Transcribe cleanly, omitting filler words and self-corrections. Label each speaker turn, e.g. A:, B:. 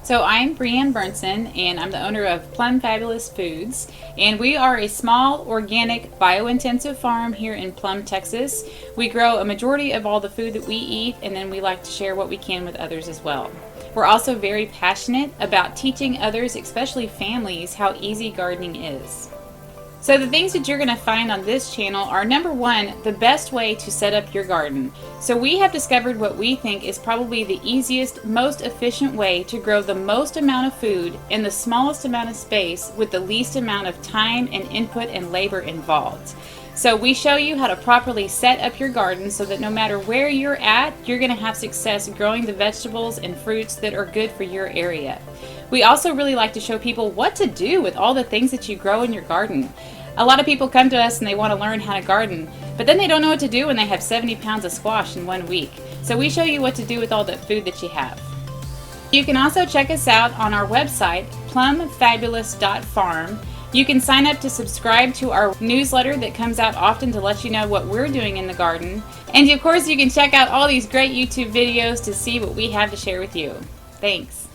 A: So I'm Brianne Burnson, and I'm the owner of Plum Fabulous Foods, and we are a small, organic, biointensive farm here in Plum, Texas. We grow a majority of all the food that we eat, and then we like to share what we can with others as well. We're also very passionate about teaching others, especially families, how easy gardening is. So the things that you're going to find on this channel are, number one, the best way to set up your garden. So we have discovered what we think is probably the easiest, most efficient way to grow the most amount of food in the smallest amount of space with the least amount of time and input and labor involved. So we show you how to properly set up your garden so that no matter where you're at, you're going to have success growing the vegetables and fruits that are good for your area. We also really like to show people what to do with all the things that you grow in your garden. A lot of people come to us and they want to learn how to garden, but then they don't know what to do when they have 70 pounds of squash in 1 week. So we show you what to do with all the food that you have. You can also check us out on our website, plumfabulous.farm. You can sign up to subscribe to our newsletter that comes out often to let you know what we're doing in the garden. And of course, you can check out all these great YouTube videos to see what we have to share with you. Thanks.